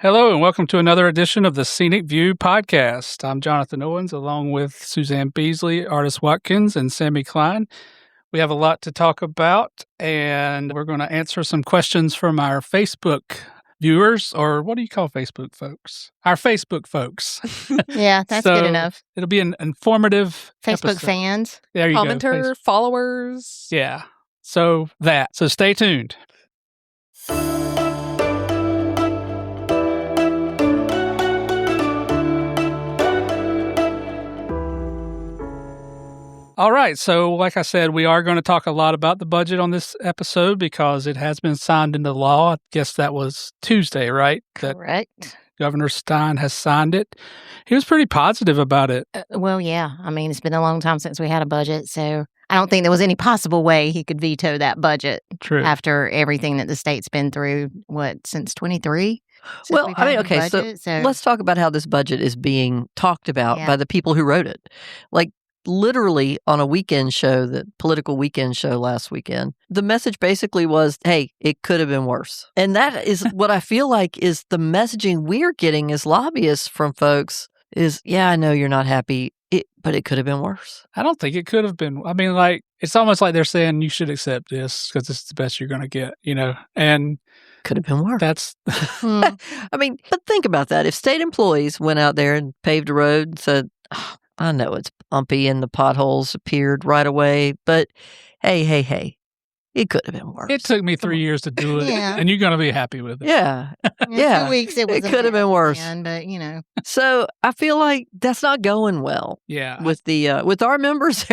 Hello, and welcome to another edition of the Scenic View podcast. I'm Jonathan Owens, along with Suzanne Beasley, Artis Watkins, and Sammy Klein. We have a lot to talk about, and we're going to answer some questions from our Facebook viewers, or what do you call Facebook folks? Our Facebook folks. Yeah, that's good enough. It'll be an informative Facebook episode. fans. There you Commenter, go. followers. Yeah. So stay tuned. All right. So like I said, we are going to talk a lot about the budget on this episode because it has been signed into law. I guess that was Tuesday, right? Correct. Governor Stein has signed it. He was pretty positive about it. Well, yeah. I mean, it's been a long time since we had a budget, so I don't think there was any possible way he could veto that budget. True. After everything that the state's been through, since 23? Well, I mean, okay, so let's talk about how this budget is being talked about by the people who wrote it. Like, literally on a weekend show, the political weekend show last weekend, the message basically was, hey, it could have been worse. And that is what I feel like is the messaging we're getting as lobbyists from folks is, yeah, I know you're not happy, but it could have been worse. I don't think it could have been. I mean, like, it's almost like they're saying you should accept this because it's the best you're going to get, and could have been worse. That's, I mean, but think about that. If state employees went out there and paved a road and said, oh, I know it's bumpy and the potholes appeared right away, but hey, it could have been worse. It took me 3 years to do it, and you're going to be happy with it. Yeah. In 2 weeks, it could have been worse. But, So I feel like that's not going well. Yeah. With our members,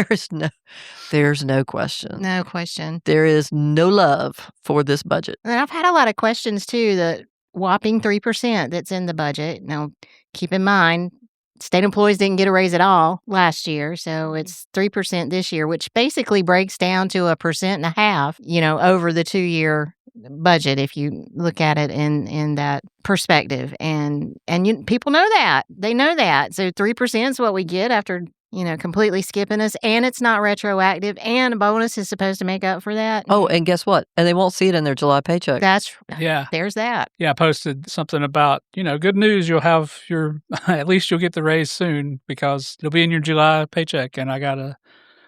there's no question. No question. There is no love for this budget. And I've had a lot of questions, too, the whopping 3% that's in the budget. Now, keep in mind, state employees didn't get a raise at all last year, so it's 3% this year, which basically breaks down to 1.5%, over the 2-year budget if you look at it in that perspective. And people know that. They know that. So 3% is what we get after completely skipping us, and it's not retroactive, and a bonus is supposed to make up for that. Oh, and guess what? And they won't see it in their July paycheck. There's that. Yeah, I posted something about, good news, you'll have at least you'll get the raise soon because it'll be in your July paycheck. And I got a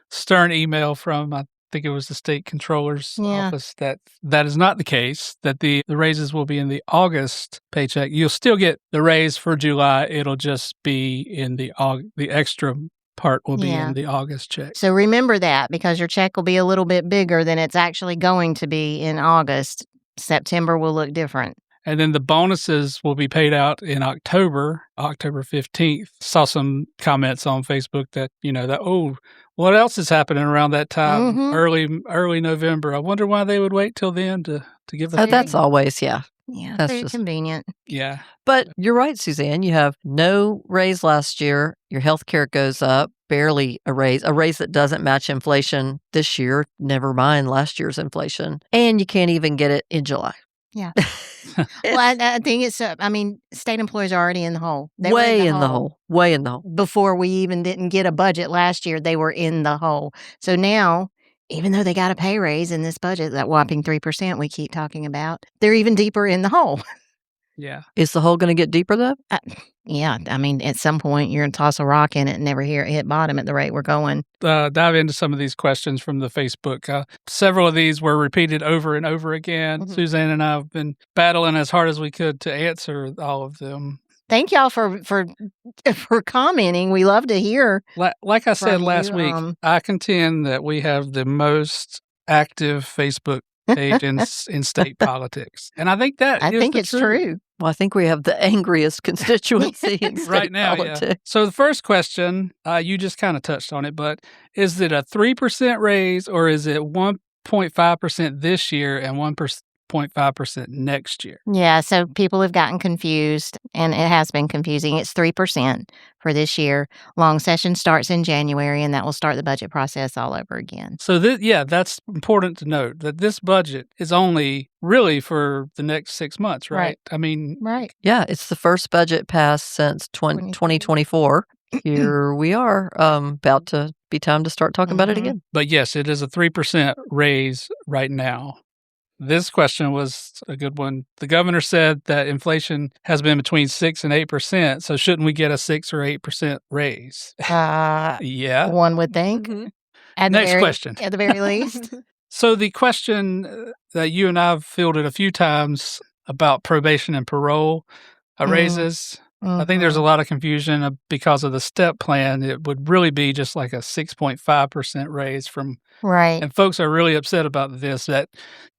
stern email from, I think it was the state controller's office, that is not the case, that the raises will be in the August paycheck. You'll still get the raise for July. It'll just be in the extra part will be in the August check. So remember that, because your check will be a little bit bigger than it's actually going to be in August. September will look different. And then the bonuses will be paid out in October 15th. Saw some comments on Facebook that, what else is happening around that time? Mm-hmm. Early November. I wonder why they would wait till then to give us. That's always, Yeah, that's very convenient. Yeah. But you're right, Suzanne. You have no raise last year. Your health care goes up, barely a raise that doesn't match inflation this year, never mind last year's inflation. And you can't even get it in July. Yeah. Well, I think state employees are already in the hole. Way in the hole. Before we even didn't get a budget last year, they were in the hole. So now, even though they got a pay raise in this budget, that whopping 3% we keep talking about, they're even deeper in the hole. Yeah. Is the hole going to get deeper, though? Yeah. I mean, at some point, you're going to toss a rock in it and never hit bottom at the rate we're going. Dive into some of these questions from the Facebook. Several of these were repeated over and over again. Mm-hmm. Suzanne and I have been battling as hard as we could to answer all of them. Thank y'all for commenting. We love to hear. Like I said last week, I contend that we have the most active Facebook page in state politics, and I think it's true. Well, I think we have the angriest constituency in state right now. politics. Yeah. So the first question, you just kind of touched on it, but is it a 3% raise or is it 1.5% this year and 1.5% next year? Yeah, so people have gotten confused, and it has been confusing. It's 3% for this year. Long session starts in January, and that will start the budget process all over again. So, that's important to note, that this budget is only really for the next 6 months, right? I mean... Right. Yeah, it's the first budget passed since 2024. Here we are, about to be time to start talking about it again. But yes, it is a 3% raise right now. This question was a good one. The governor said that inflation has been between 6 and 8%. So shouldn't we get a 6 or 8% raise? Yeah. One would think. Next question. At the very least. So the question that you and I have fielded a few times about probation and parole raises, I think there's a lot of confusion because of the step plan. It would really be just like a 6.5% raise from right. And folks are really upset about this, that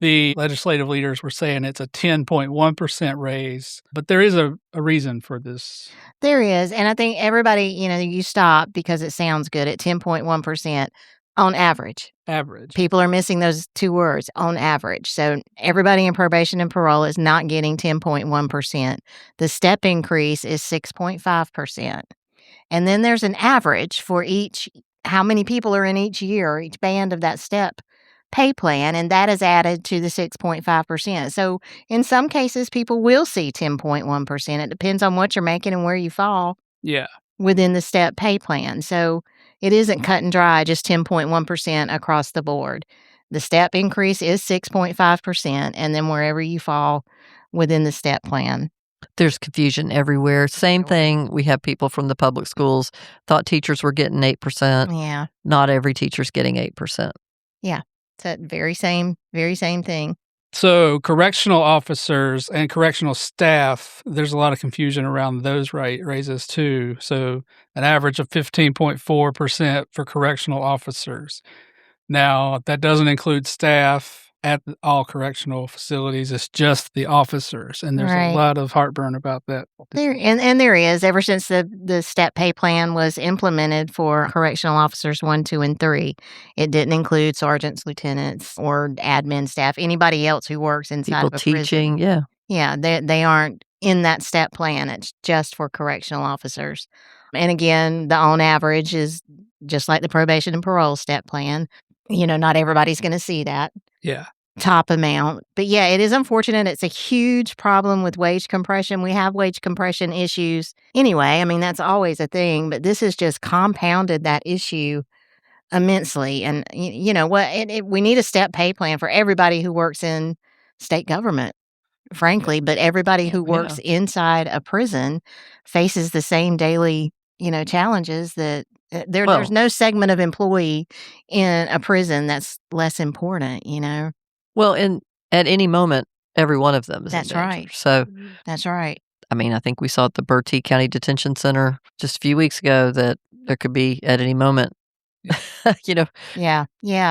the legislative leaders were saying it's a 10.1% raise. But there is a reason for this. There is. And I think everybody, you stop because it sounds good at 10.1% on average. People are missing those two words, on average. So everybody in probation and parole is not getting 10.1%. The step increase is 6.5%. And then there's an average for how many people are in each year, each band of that step pay plan, and that is added to the 6.5%. So in some cases, people will see 10.1%. It depends on what you're making and where you fall within the step pay plan. So it isn't cut and dry, just 10.1% across the board. The step increase is 6.5%, and then wherever you fall within the step plan. There's confusion everywhere. Same thing. We have people from the public schools thought teachers were getting 8%. Yeah. Not every teacher's getting 8%. Yeah. It's that very same thing. So correctional officers and correctional staff, there's a lot of confusion around those raises too. So an average of 15.4% for correctional officers. Now, that doesn't include staff at all correctional facilities. It's just the officers, and there's a lot of heartburn about that. There is. Ever since the step pay plan was implemented for correctional officers 1, 2, and 3, it didn't include sergeants, lieutenants, or admin staff, anybody else who works inside people of a prison. Teaching, Yeah, they aren't in that step plan. It's just for correctional officers. And again, the on average is just like the probation and parole step plan. Not everybody's going to see that. Yeah. Top amount. But yeah, it is unfortunate. It's a huge problem with wage compression. We have wage compression issues anyway. I mean, that's always a thing, but this has just compounded that issue immensely. And you know what? We need a step pay plan for everybody who works in state government, frankly, but everybody who works inside a prison faces the same daily, challenges that there's no segment of employee in a prison that's less important, Well, and at any moment, every one of them is in danger. Right. So that's right. I mean, I think we saw at the Bertie County Detention Center just a few weeks ago that there could be at any moment, Yeah.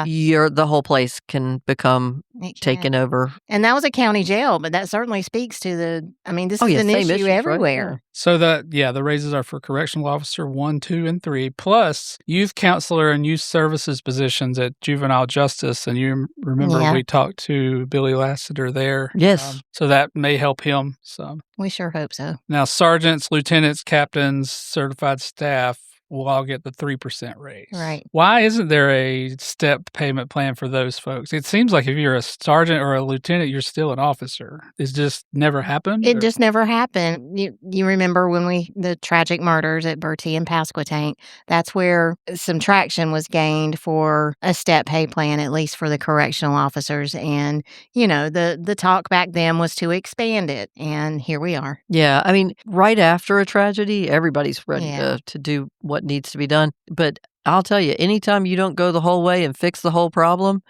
the whole place can become taken over. And that was a county jail, but that certainly speaks to this is an issue issues, everywhere. Right? So the raises are for correctional officer 1, 2, and 3, plus youth counselor and youth services positions at juvenile justice. And you remember we talked to Billy Lassiter there. Yes. So that may help him some. We sure hope so. Now, sergeants, lieutenants, captains, certified staff will all get the 3% raise. Right. Why isn't there a step payment plan for those folks? It seems like if you're a sergeant or a lieutenant, you're still an officer. It's just never happened? It just never happened. You remember when the tragic murders at Bertie and Pasquotank, that's where some traction was gained for a step pay plan, at least for the correctional officers. And, the talk back then was to expand it. And here we are. Yeah. I mean, right after a tragedy, everybody's ready to do what needs to be done. But I'll tell you, anytime you don't go the whole way and fix the whole problem,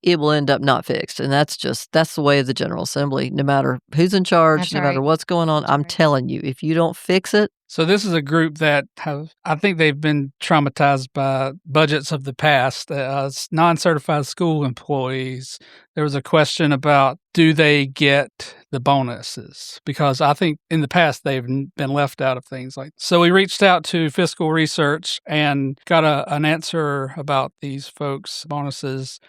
it will end up not fixed. And that's the way of the General Assembly. No matter who's in charge, matter what's going on, I'm telling you, if you don't fix it. So this is a group that I think they've been traumatized by budgets of the past. Non-certified school employees. There was a question about, do they get the bonuses? Because I think in the past they've been left out of things like. So we reached out to Fiscal Research and got an answer about these folks' bonuses.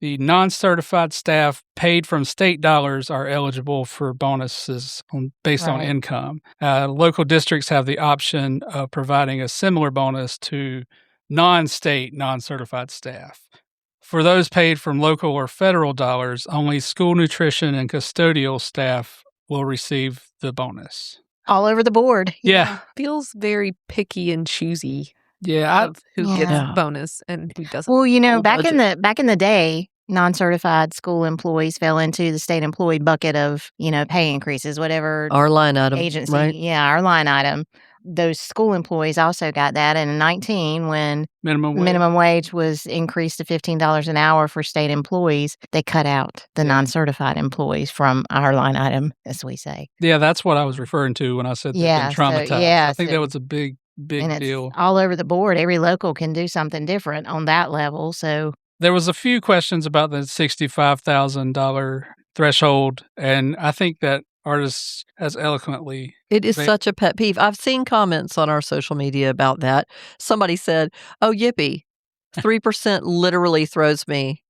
The non-certified staff paid from state dollars are eligible for bonuses based on income. Local districts have the option of providing a similar bonus to non-state, non-certified staff. For those paid from local or federal dollars, only school nutrition and custodial staff will receive the bonus. All over the board. Yeah. Feels very picky and choosy. Yeah, of who gets bonus and who doesn't. Well, back in the day, non-certified school employees fell into the state employee bucket of, pay increases, whatever Our line item, agency. right? Yeah, our line item. Those school employees also got that. And in 19, when minimum wage was increased to $15 an hour for state employees, they cut out the non-certified employees from our line item, as we say. Yeah, that's what I was referring to when I said they've been traumatized. I think that was a big and deal. It's all over the board. Every local can do something different on that level. So there was a few questions about the $65,000 threshold, and I think that Artis has eloquently. It is such a pet peeve. I've seen comments on our social media about that. Somebody said, "Oh, yippee, 3% literally throws me,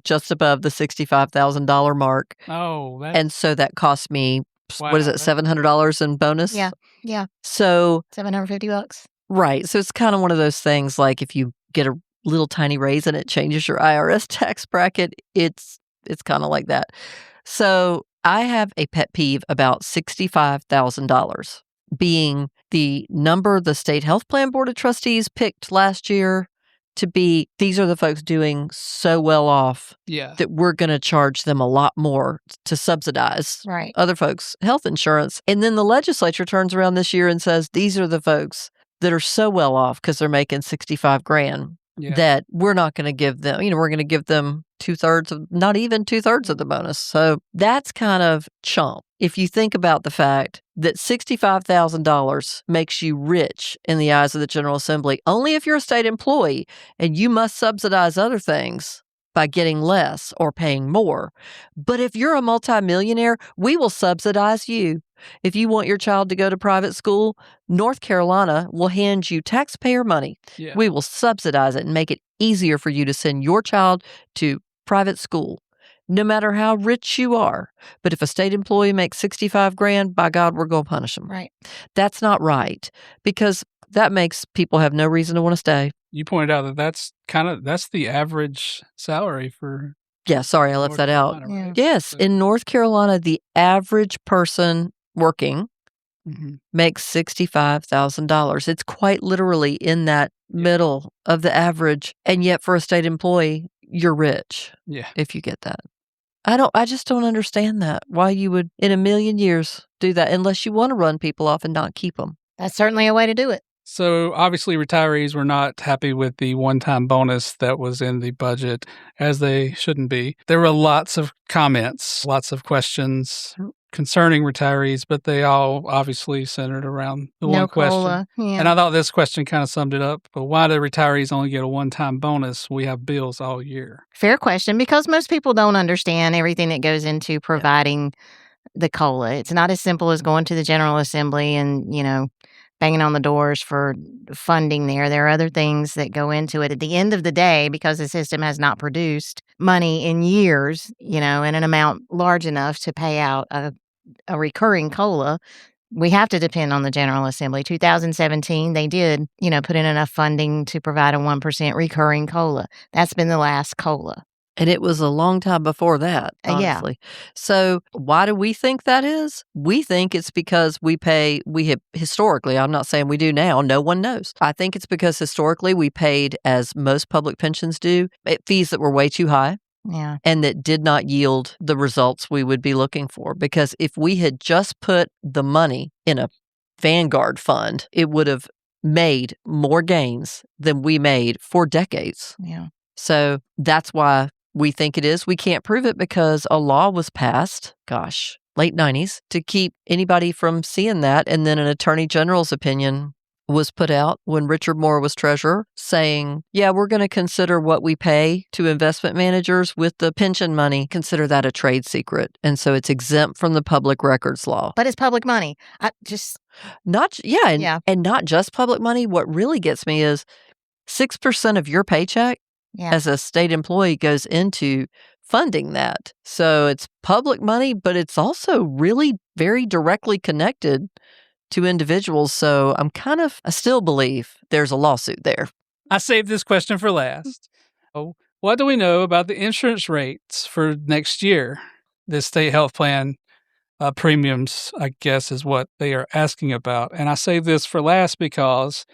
just above the $65,000 mark." Oh, and so that cost me what is it, $700 in bonus? Yeah. So $750. Right. So it's kind of one of those things like if you get a little tiny raise and it changes your IRS tax bracket, it's kind of like that. So I have a pet peeve about $65,000 being the number the State Health Plan Board of Trustees picked last year to be, these are the folks doing so well off that we're going to charge them a lot more to subsidize other folks' health insurance. And then the legislature turns around this year and says, these are the folks that are so well off because they're making $65,000 that we're not going to give them, we're going to give them not even two thirds of the bonus. So that's kind of chump. If you think about the fact that $65,000 makes you rich in the eyes of the General Assembly, only if you're a state employee and you must subsidize other things by getting less or paying more. But if you're a multimillionaire, we will subsidize you. If you want your child to go to private school, North Carolina will hand you taxpayer money. Yeah. We will subsidize it and make it easier for you to send your child to private school, no matter how rich you are. But if a state employee makes $65,000, by God, we're going to punish them. Right. That's not right, because that makes people have no reason to want to stay. You pointed out that that's the average salary for. Yeah, sorry, I left that out. Right? Yes, in North Carolina, the average person working makes $65,000. It's quite literally in that middle of the average. And yet for a state employee, you're rich. Yeah. If you get that. I just don't understand that. Why you would in a million years do that unless you want to run people off and not keep them. That's certainly a way to do it. So obviously retirees were not happy with the one-time bonus that was in the budget, as they shouldn't be. There were lots of comments, lots of questions concerning retirees, but they all obviously centered around the one question. COLA. Yeah. And I thought this question kind of summed it up. But why do retirees only get a one-time bonus? We have bills all year. Fair question, because most people don't understand everything that goes into providing the COLA. It's not as simple as going to the General Assembly and, banging on the doors for funding there. There are other things that go into it. At the end of the day, because the system has not produced money in years, in an amount large enough to pay out a recurring COLA, we have to depend on the General Assembly. 2017, they did, put in enough funding to provide a 1% recurring COLA. That's been the last COLA. And it was a long time before that, honestly. So why do we think that is? We think it's because we have historically, I'm not saying we do now, no one knows. I think it's because historically we paid, as most public pensions do, fees that were way too high. Yeah. And that did not yield the results we would be looking for. Because if we had just put the money in a Vanguard fund, it would have made more gains than we made for decades. Yeah. So that's why we think it is. We can't prove it because a law was passed, late 90s, to keep anybody from seeing that. And then an attorney general's opinion was put out when Richard Moore was treasurer saying, we're going to consider what we pay to investment managers with the pension money, consider that a trade secret. And so it's exempt from the public records law. But it's public money. And not just public money. What really gets me is 6% of your paycheck as a state employee goes into funding that. So it's public money, but it's also really very directly connected to individuals. So I still believe there's a lawsuit there. I saved this question for last. What do we know about the insurance rates for next year? The state health plan premiums, I guess, is what they are asking about. And I save this for last because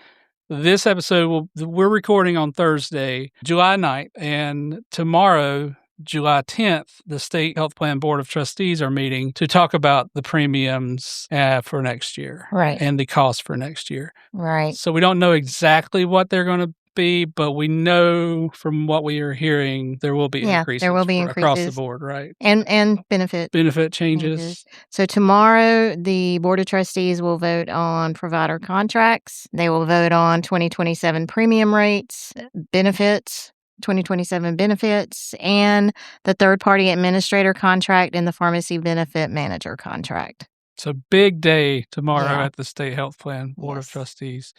this episode, we're recording on Thursday, July 9th, and tomorrow, July 10th, the State Health Plan Board of Trustees are meeting to talk about the premiums for next year. Right. And the cost for next year. Right. So we don't know exactly what they're going to be, but we know from what we are hearing, there will be increases. There will be across the increases. board, right? And benefit changes. So tomorrow, the Board of Trustees will vote on provider contracts. They will vote on 2027 premium rates, benefits, 2027 benefits, and the third-party administrator contract and the pharmacy benefit manager contract. It's a big day tomorrow at the State Health Plan Board of Trustees.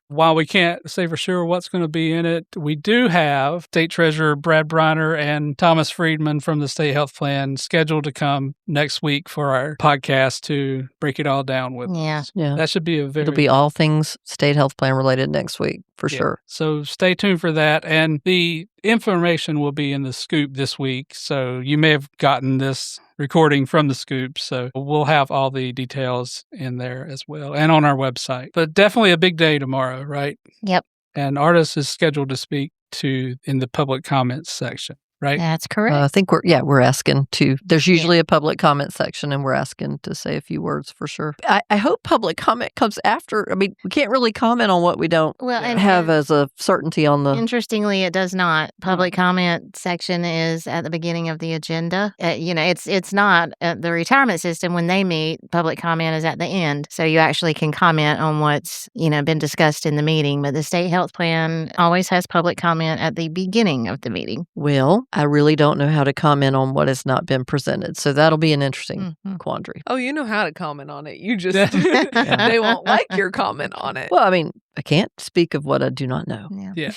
While we can't say for sure what's going to be in it, we do have State Treasurer Brad Briner and Thomas Friedman from the State Health Plan scheduled to come next week for our podcast to break it all down with us. Yeah. That should be It'll be all things State Health Plan related next week, for sure. So stay tuned for that. And the information will be in the scoop this week. So you may have gotten this recording from the scoop. So we'll have all the details in there as well and on our website. But definitely a big day tomorrow, right? Yep. And Artis is scheduled to speak in the public comments section. Right? That's correct. I think we're asking to. There's usually a public comment section, and we're asking to say a few words for sure. I hope public comment comes after. I mean, we can't really comment on what we don't have as a certainty on the. Interestingly, it does not. Public comment section is at the beginning of the agenda. It's not the retirement system when they meet. Public comment is at the end, so you actually can comment on what's been discussed in the meeting. But the State Health Plan always has public comment at the beginning of the meeting. Well, I really don't know how to comment on what has not been presented. So that'll be an interesting quandary. Oh, you know how to comment on it. You just, they won't like your comment on it. Well, I mean, I can't speak of what I do not know. Yeah.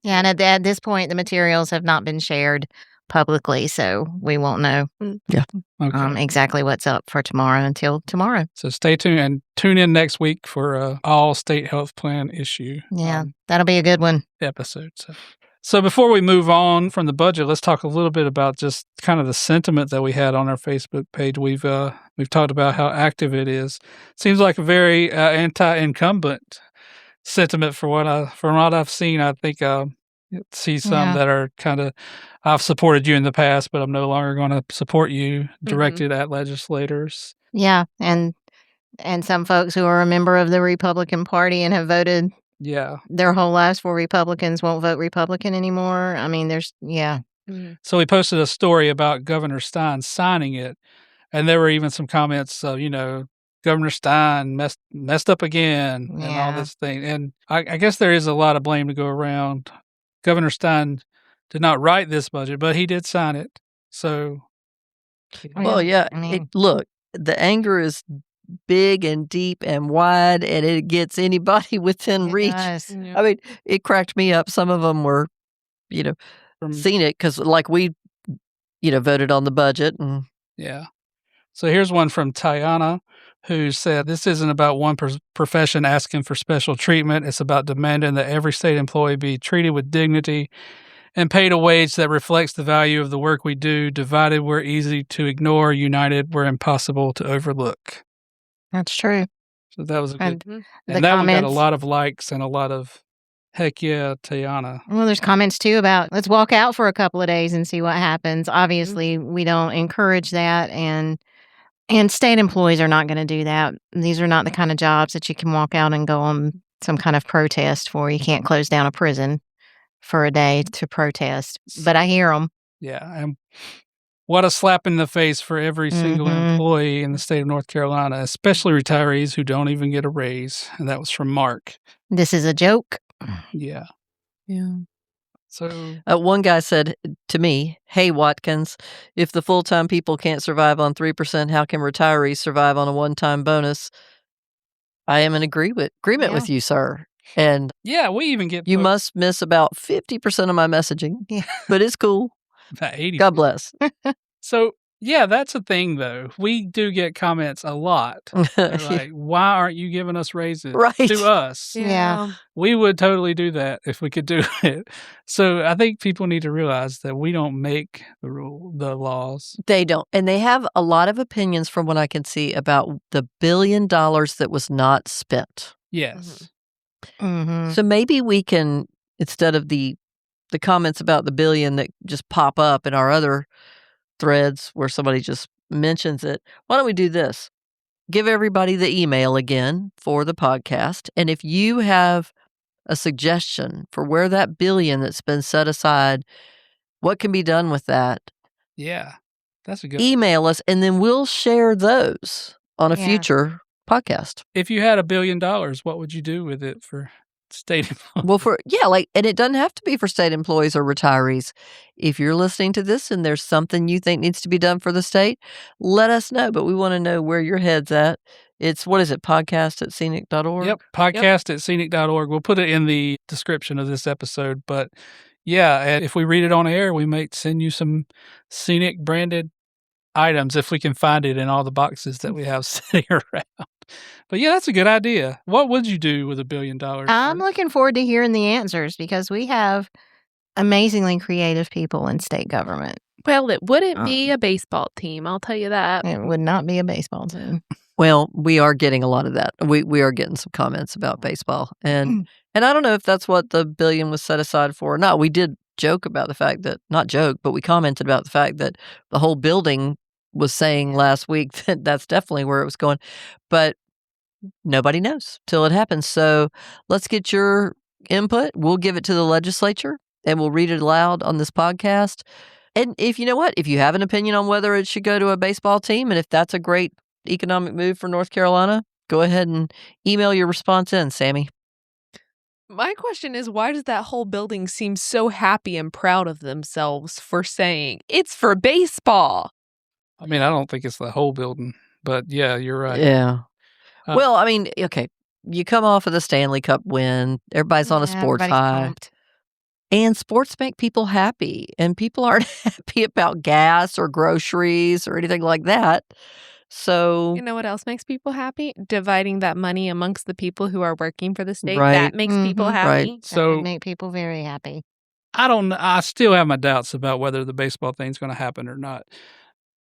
And at this point, the materials have not been shared publicly, so we won't know exactly what's up for tomorrow until tomorrow. So stay tuned and tune in next week for all State Health Plan issue. Yeah, that'll be a good one. Episode. So before we move on from the budget, let's talk a little bit about just kind of the sentiment that we had on our Facebook page. We've talked about how active it is. Seems like a very anti-incumbent sentiment from what I've seen. I think see some that are kind of, I've supported you in the past, but I'm no longer going to support you, directed at legislators. Yeah, and some folks who are a member of the Republican Party and have voted their whole lives for Republicans won't vote Republican anymore. I mean, So we posted a story about Governor Stein signing it, and there were even some comments, Governor Stein messed up again and all this thing. And I guess there is a lot of blame to go around. Governor Stein did not write this budget, but he did sign it. So, look, the anger is big and deep and wide, and it gets anybody within reach. Yeah. I mean, it cracked me up. Some of them were, seen it because, like, we, voted on the budget. And So here's one from Tiana, who said, "This isn't about one profession asking for special treatment. It's about demanding that every state employee be treated with dignity and paid a wage that reflects the value of the work we do. Divided, we're easy to ignore. United, we're impossible to overlook." That's true. So that was a good. And that one got a lot of likes and a lot of heck yeah, Tiana. Well, there's comments too about let's walk out for a couple of days and see what happens. Obviously, we don't encourage that, and state employees are not going to do that. These are not the kind of jobs that you can walk out and go on some kind of protest for. You can't close down a prison for a day to protest. But I hear them. Yeah, and what a slap in the face for every single employee in the state of North Carolina, especially retirees who don't even get a raise. And that was from Mark. This is a joke. Yeah. So one guy said to me, "Hey, Watkins, if the full-time people can't survive on 3%, how can retirees survive on a one-time bonus?" I am in agreement with you, sir. And we even get you must miss about 50% of my messaging. Yeah. But it's cool. About 80. God bless. So, that's a thing, though. We do get comments a lot. They're like, why aren't you giving us raises to us? Yeah. We would totally do that if we could do it. So I think people need to realize that we don't make the laws. They don't. And they have a lot of opinions from what I can see about the $1 billion that was not spent. Yes. Mm-hmm. So maybe we can, instead of the comments about the billion that just pop up in our other threads where somebody just mentions it, why don't we do this? Give everybody the email again for the podcast. And if you have a suggestion for where that billion that's been set aside, what can be done with that? Yeah, that's a good email us, and then we'll share those on a future podcast. If you had $1 billion, what would you do with it for state employees? Well, and it doesn't have to be for state employees or retirees. If you're listening to this and there's something you think needs to be done for the state, let us know. But we want to know where your head's at. It's, what is it, podcast@scenic.org? Yep, podcast@scenic.org. We'll put it in the description of this episode. But yeah, if we read it on air, we might send you some Scenic branded items if we can find it in all the boxes that we have sitting around. But yeah, that's a good idea. What would you do with $1 billion? I'm looking forward to hearing the answers because we have amazingly creative people in state government. Well, it wouldn't be a baseball team, I'll tell you that. It would not be a baseball team. Well, we are getting a lot of that. We are getting some comments about baseball. And I don't know if that's what the $1 billion was set aside for or not. We did joke about the fact that, not joke, but we commented about the fact that the whole building was saying last week that that's definitely where it was going. But nobody knows till it happens. So let's get your input. We'll give it to the legislature and we'll read it aloud on this podcast. And if you know what, if you have an opinion on whether it should go to a baseball team and if that's a great economic move for North Carolina, go ahead and email your response in, Sammy. My question is, why does that whole building seem so happy and proud of themselves for saying it's for baseball? I mean, I don't think it's the whole building, but yeah, you're right. Yeah. Well, I mean, okay, you come off of the Stanley Cup win. Everybody's on a sports high. Pumped. And sports make people happy. And people aren't happy about gas or groceries or anything like that. So, you know what else makes people happy? Dividing that money amongst the people who are working for the state. Right. That makes people happy. Right. That would make people very happy. I still have my doubts about whether the baseball thing's going to happen or not.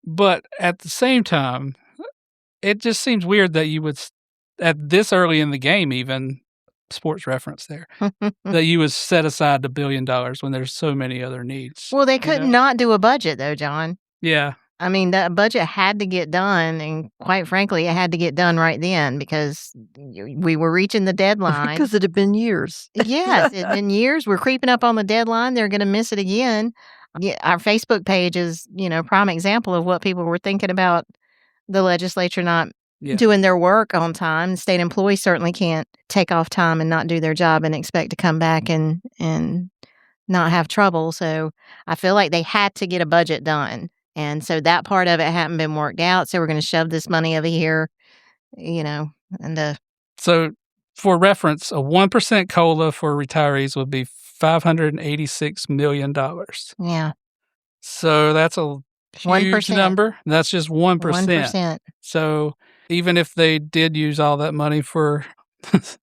But at the same time, it just seems weird that you would, at this early in the game, even sports reference there, that you would set aside $1 billion when there's so many other needs. Well, they could not do a budget, though, John. Yeah. I mean, that budget had to get done, and quite frankly, it had to get done right then because we were reaching the deadline. Because it had been years. Yes, it had been years. We're creeping up on the deadline. They're going to miss it again. Yeah, our Facebook page is, prime example of what people were thinking about the legislature not doing their work on time. State employees certainly can't take off time and not do their job and expect to come back and not have trouble. So I feel like they had to get a budget done. And so that part of it hadn't been worked out. So we're going to shove this money over here, So for reference, a 1% COLA for retirees would be $586 million. Yeah. So that's a huge 1%. number. That's just 1%. 1%. So even if they did use all that money for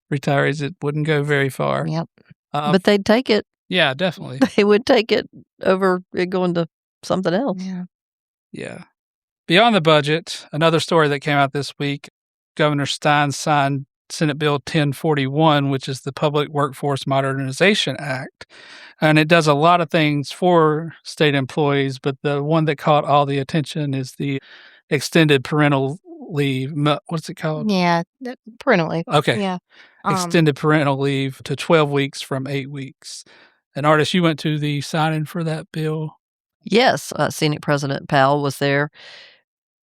retirees, it wouldn't go very far. Yep. But they'd take it. Yeah, definitely. They would take it over it going to something else. Yeah. Beyond the budget, another story that came out this week, Governor Stein signed Senate Bill 1041, which is the Public Workforce Modernization Act. And it does a lot of things for state employees, but the one that caught all the attention is the extended parental leave. What's it called? Yeah, parental leave. Okay. Yeah. Extended parental leave to 12 weeks from 8 weeks. And Artis, you went to the signing for that bill? Yes, Scenic President Powell was there.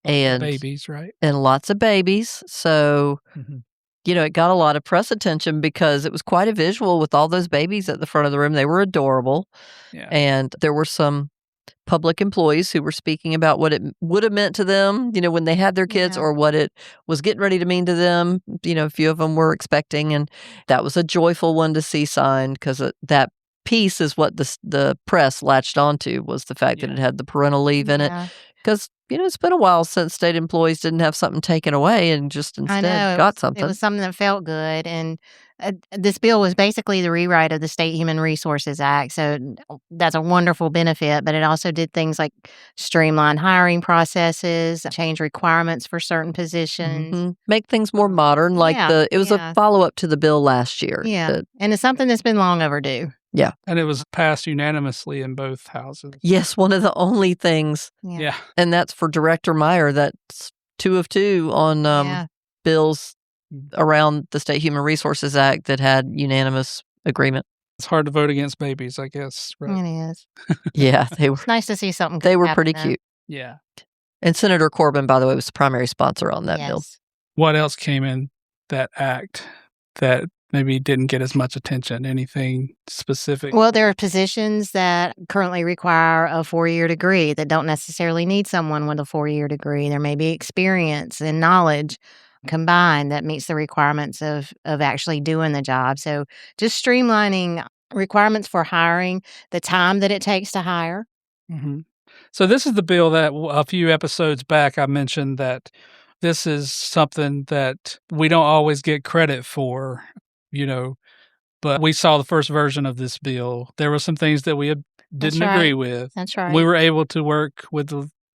And babies, right? And lots of babies. So, it got a lot of press attention because it was quite a visual with all those babies at the front of the room. They were adorable. Yeah. And there were some public employees who were speaking about what it would have meant to them, when they had their kids or what it was getting ready to mean to them. A few of them were expecting. And that was a joyful one to see signed because that piece is what the press latched onto was the fact that it had the parental leave in it. Because it's been a while since state employees didn't have something taken away and just instead got something. It was something that felt good. And this bill was basically the rewrite of the State Human Resources Act. So that's a wonderful benefit, but it also did things like streamline hiring processes, change requirements for certain positions. Make things more modern. It was a follow-up to the bill last year. Yeah. And it's something that's been long overdue. Yeah. And it was passed unanimously in both houses. Yes, one of the only things. Yeah. And that's for Director Meyer. That's 2 of 2 on bills around the State Human Resources Act that had unanimous agreement. It's hard to vote against babies, I guess. Right? It is. Yeah, they were. It's nice to see something. They were pretty cute. Yeah. And Senator Corbin, by the way, was the primary sponsor on that bill. What else came in that act that maybe didn't get as much attention? Anything specific? Well, there are positions that currently require a 4-year degree that don't necessarily need someone with a 4-year degree. There may be experience and knowledge combined that meets the requirements of actually doing the job. So just streamlining requirements for hiring, the time that it takes to hire. Mm-hmm. So this is the bill that a few episodes back I mentioned that this is something that we don't always get credit for, but we saw the first version of this bill. There were some things that we didn't agree with. That's right. We were able to work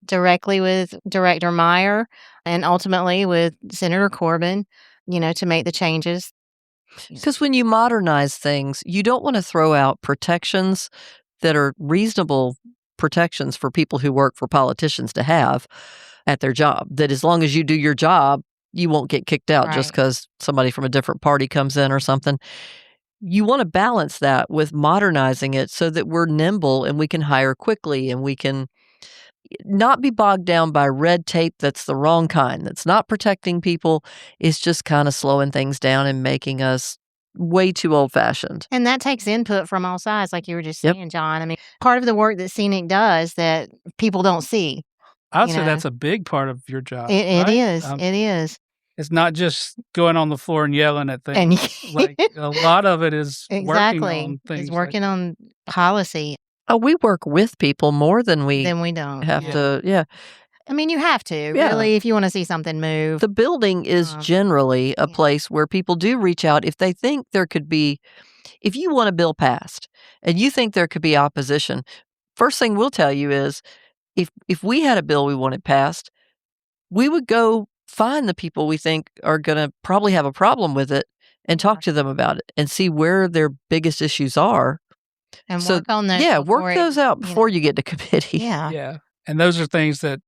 directly with Director Meyer and ultimately with Senator Corbin, to make the changes. Because when you modernize things, you don't want to throw out protections that are reasonable protections for people who work for politicians to have at their job. That as long as you do your job, you won't get kicked out just because somebody from a different party comes in or something. You want to balance that with modernizing it so that we're nimble and we can hire quickly and we can not be bogged down by red tape that's the wrong kind, that's not protecting people. It's just kind of slowing things down and making us way too old-fashioned. And that takes input from all sides, like you were just saying, John. I mean, part of the work that Scenic does that people don't see. I would say that's a big part of your job. It is. It is. It's not just going on the floor and yelling at things. A lot of it is working on things. It's working on policy. Oh, we work with people more than we don't have to. Yeah. I mean, you have to, really, if you want to see something move. The building is generally a place where people do reach out if they think there could be, if you want a bill passed and you think there could be opposition, first thing we'll tell you is if we had a bill we wanted passed, we would go find the people we think are going to probably have a problem with it and talk to them about it and see where their biggest issues are. And work on those. Yeah, work those out before you get to committee. Yeah. Yeah. And those are things that,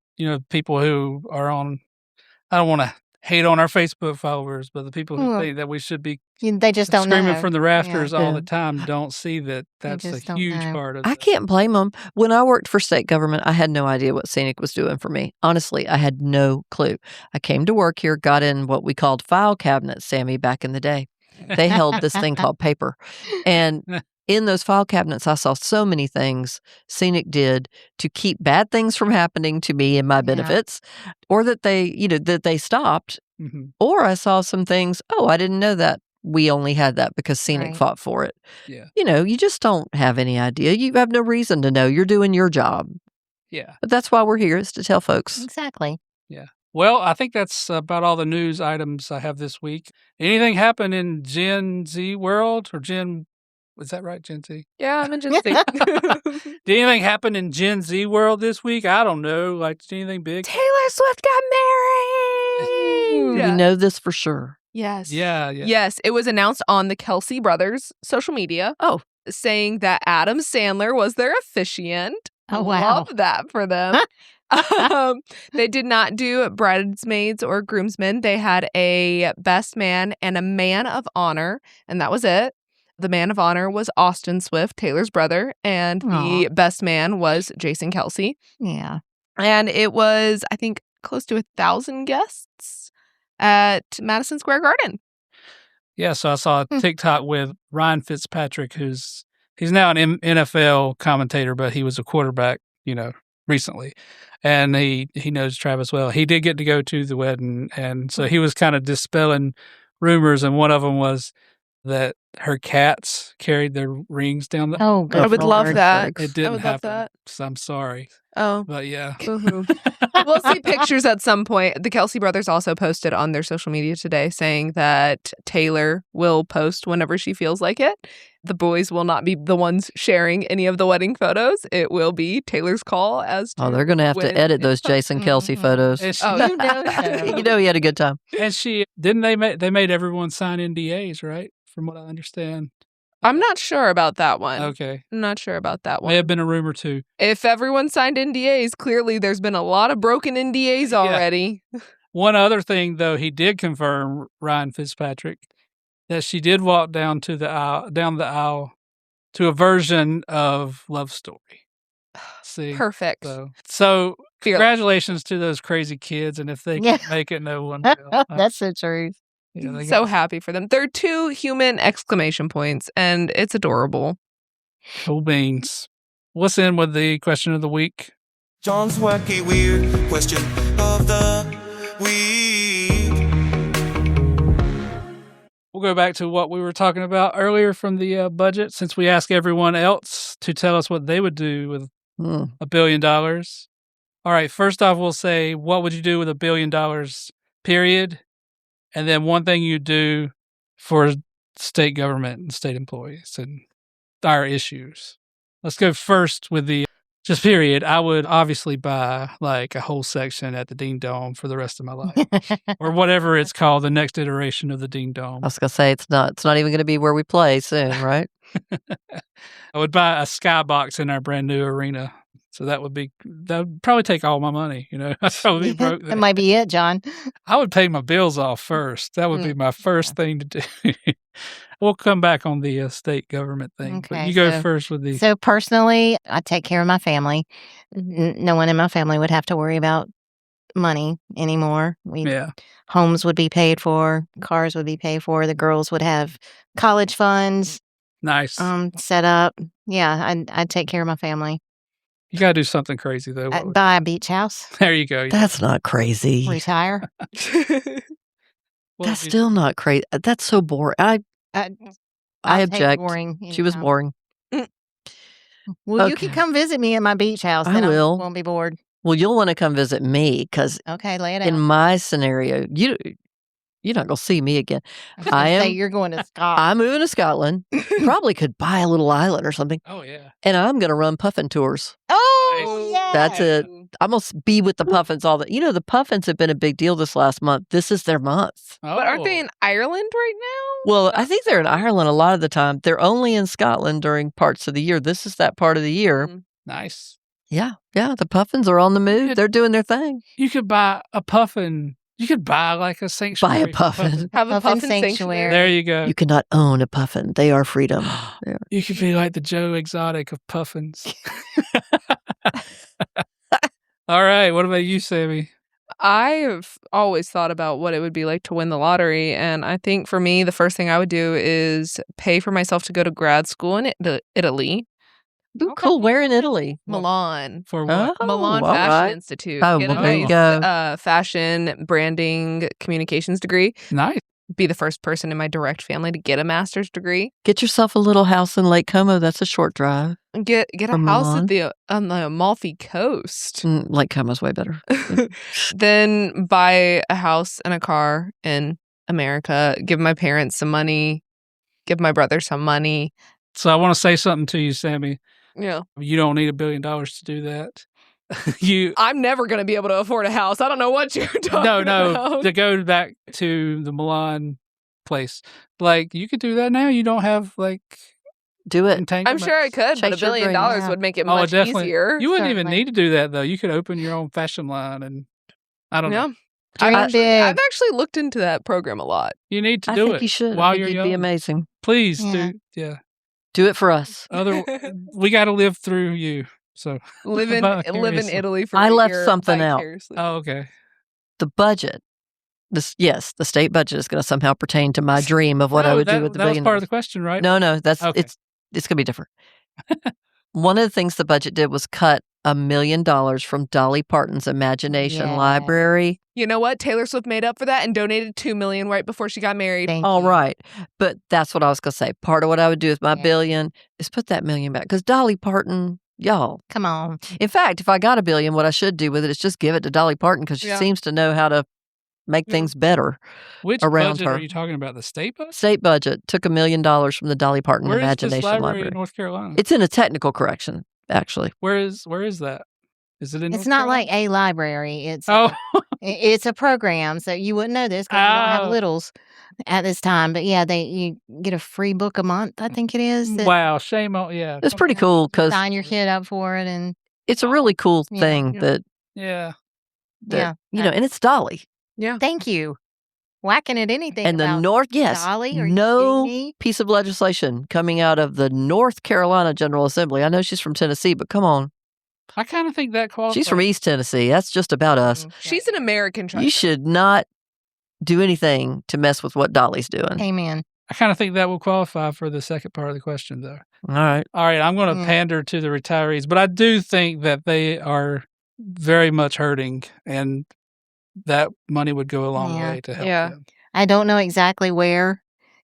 people who are on, I don't want to hate on our Facebook followers, but the people who think that we should be they just don't screaming know. from the rafters all the time don't see that that's a huge part of it. I can't blame them. When I worked for state government, I had no idea what Scenic was doing for me. Honestly, I had no clue. I came to work here, got in what we called file cabinets, Sammy, back in the day. They held this thing called paper. And in those file cabinets, I saw so many things Scenic did to keep bad things from happening to me and my benefits, or that they stopped. Mm-hmm. Or I saw some things, I didn't know that. We only had that because Scenic fought for it. Yeah. You just don't have any idea. You have no reason to know. You're doing your job. Yeah. But that's why we're here, is to tell folks. Exactly. Yeah. Well, I think that's about all the news items I have this week. Anything happen in Gen Z world or is that right, Gen Z? Yeah, I'm in Gen Z. Did anything happen in Gen Z world this week? I don't know. Did anything big? Taylor Swift got married. We know this for sure. Yes. Yeah. Yes, it was announced on the Kelsey brothers' social media. Saying that Adam Sandler was their officiant. Oh, wow. Love that for them. They did not do bridesmaids or groomsmen. They had a best man and a man of honor, and that was it. The man of honor was Austin Swift, Taylor's brother, and the best man was Jason Kelsey. Yeah. And it was, I think, close to 1,000 guests at Madison Square Garden. Yeah, so I saw a TikTok with Ryan Fitzpatrick, he's now an NFL commentator, but he was a quarterback, recently. And he knows Travis well. He did get to go to the wedding, and so he was kind of dispelling rumors, and one of them was that her cats carried their rings down the... Oh, good I would love Lord. that. It didn't I would happen. love that. So I'm sorry. Oh. But yeah. We'll see pictures at some point. The Kelsey brothers also posted on their social media today saying that Taylor will post whenever she feels like it. The boys will not be the ones sharing any of the wedding photos. It will be Taylor's call as to they're going to have to edit those Jason Kelsey photos. And she, You know so. You know he had a good time. and she didn't they made everyone sign NDAs, right? From what I understand. I'm not sure about that one. Okay. I'm not sure about that one. May have been a rumor too. If everyone signed NDAs, clearly there's been a lot of broken NDAs already. One other thing, though, he did confirm, Ryan Fitzpatrick, that she did walk down the aisle to a version of Love Story. See, Perfect. So congratulations to those crazy kids, and if they can make it, no one will. That's the truth. Yeah, So happy for them. They're 2 human exclamation points, and it's adorable. Cool beans. What's in with the question of the week? John's wacky weird question of the week. We'll go back to what we were talking about earlier from the budget, since we asked everyone else to tell us what they would do with $1 billion. All right, first off, we'll say, what would you do with $1 billion, period? And then one thing you do for state government and state employees and our issues. Let's go first with the just period. I would obviously buy like a whole section at the Dean Dome for the rest of my life, or whatever it's called, the next iteration of the Dean Dome. I was going to say it's not even going to be where we play soon, right? I would buy a skybox in our brand new arena. So that would probably take all my money, I'd probably be broke. That might be it, John. I would pay my bills off first. That would be my first thing to do. We'll come back on the state government thing. Okay, but you go first with the... So personally, I take care of my family. No one in my family would have to worry about money anymore. Homes would be paid for. Cars would be paid for. The girls would have college funds. Nice. Set up. Yeah, I'd take care of my family. You got to do something crazy, though. Buy a beach house. There you go. That's not crazy. Retire. That's still not crazy. That's so boring. I object. Boring, she was boring. Well, you can come visit me at my beach house. I will. I won't be bored. Well, you'll want to come visit me because lay it out. In my scenario, you're not going to see me again. You're going to Scotland. I'm moving to Scotland. Probably could buy a little island or something. Oh, yeah. And I'm going to run puffin tours. Oh, yeah. That's it. I'm going to be with the puffins all the puffins have been a big deal this last month. This is their month. Oh. But aren't they in Ireland right now? Well, I think they're in Ireland a lot of the time. They're only in Scotland during parts of the year. This is that part of the year. Nice. Yeah. The puffins are on the move. They're doing their thing. You could buy a puffin. You could buy like a sanctuary. Buy a puffin. Have a puffin sanctuary. There you go. You cannot own a puffin. They are freedom. Yeah. You could be like the Joe Exotic of puffins. All right. What about you, Sammy? I've always thought about what it would be like to win the lottery. And I think for me, the first thing I would do is pay for myself to go to grad school in Italy. Ooh, cool. Where in Italy? Milan. For what? Milan Fashion Institute. Oh, Get well, a there you go. Fashion, branding, communications degree. Nice. Be the first person in my direct family to get a master's degree. Get yourself a little house in Lake Como. That's a short drive. Get a From house Milan. on the Amalfi Coast. Lake Como's way better. Then buy a house and a car in America. Give my parents some money. Give my brother some money. So I want to say something to you, Sammy. Yeah. You don't need $1 billion to do that. I'm never going to be able to afford a house. I don't know what you're talking about. To go back to the Milan place. Like, you could do that now. You don't have, like... Do it. I'm sure I could, but $1 billion would make it much easier. You wouldn't even need to do that, though. You could open your own fashion line, and I don't know. I've actually looked into that program a lot. You need to do it. I think you should. While you're young. It'd be amazing. Please do. Yeah. Do it for us. We got to live through you. So live in Italy for I a left year something out. Oh, okay. The budget. The state budget is going to somehow pertain to my dream of what I would do with the $1 billion. That was part of the question, right? No, that's okay. It's going to be different. One of the things the budget did was cut $1 million from Dolly Parton's Imagination Library. You know what? Taylor Swift made up for that and donated $2 million right before she got married. All right. But that's what I was going to say. Part of what I would do with my $1 billion is put that $1 million back. Because Dolly Parton, y'all. Come on. In fact, if I got $1 billion, what I should do with it is just give it to Dolly Parton because she seems to know how to make things better. Which around budget her. are you talking about? The state budget? State budget took $1 million from the Dolly Parton Where Imagination is this library Library. in North Carolina? It's in a technical correction, actually. Where is that? Is it in? It's North not Carolina? like a library. It's it's a program, so you wouldn't know this because we don't have littles at this time. But yeah, you get a free book a month. I think it is. Wow, shame on It's pretty cool because sign your kid up for it, and it's a really cool thing that yeah. you know, and it's Dolly. Yeah, thank you. Whacking at anything. And the Dolly, no piece of legislation coming out of the North Carolina General Assembly. I know she's from Tennessee, but come on. I kind of think that qualifies. She's from East Tennessee. That's just about us. She's an American treasure. You should not do anything to mess with what Dolly's doing. Amen. I kind of think that will qualify for the second part of the question, though. All right. I'm going to pander to the retirees, but I do think that they are very much hurting, and that money would go a long way to help them. I don't know exactly where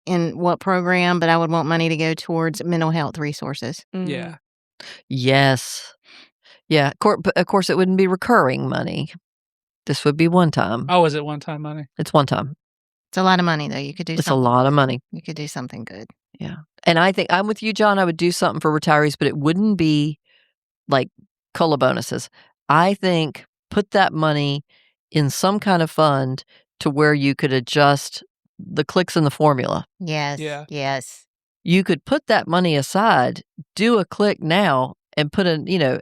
in what program, but I would want money to go towards mental health resources. Yeah. Yes. Yeah. But of course, it wouldn't be recurring money. This would be one time. Oh, is it one-time money? It's one time. It's a lot of money, though. You could do It's a lot of money. You could do something good. Yeah. And I think I'm with you, John. I would do something for retirees, but it wouldn't be like COLA bonuses. I think put that money in some kind of fund to where you could adjust the clicks in the formula. Yes. Yeah. Yes. You could put that money aside, do a click now, and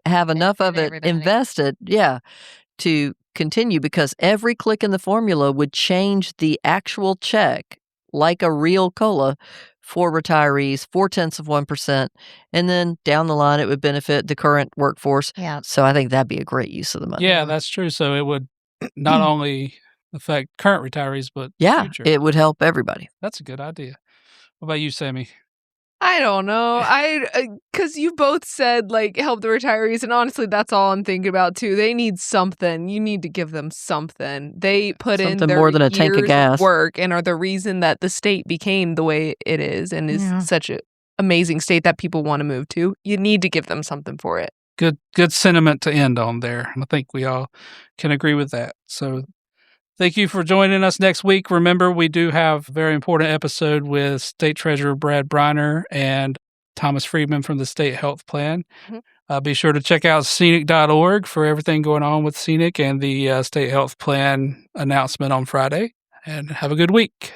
have enough of it invested, to continue, because every click in the formula would change the actual check like a real COLA for retirees, 0.4%. And then down the line, it would benefit the current workforce. Yeah. So I think that'd be a great use of the money. Yeah, that's true. So it would not only affect current retirees, but future. It would help everybody. That's a good idea. What about you, Sammy? I don't know. Because you both said, help the retirees. And honestly, that's all I'm thinking about, too. They need something. You need to give them something. They put in their more than a tank of gas. Work and are the reason that the state became the way it is and is such an amazing state that people want to move to. You need to give them something for it. Good sentiment to end on there. I think we all can agree with that. So thank you for joining us next week. Remember, we do have a very important episode with State Treasurer Brad Briner and Thomas Friedman from the State Health Plan. Mm-hmm. Be sure to check out scenic.org for everything going on with Scenic and the State Health Plan announcement on Friday. And have a good week.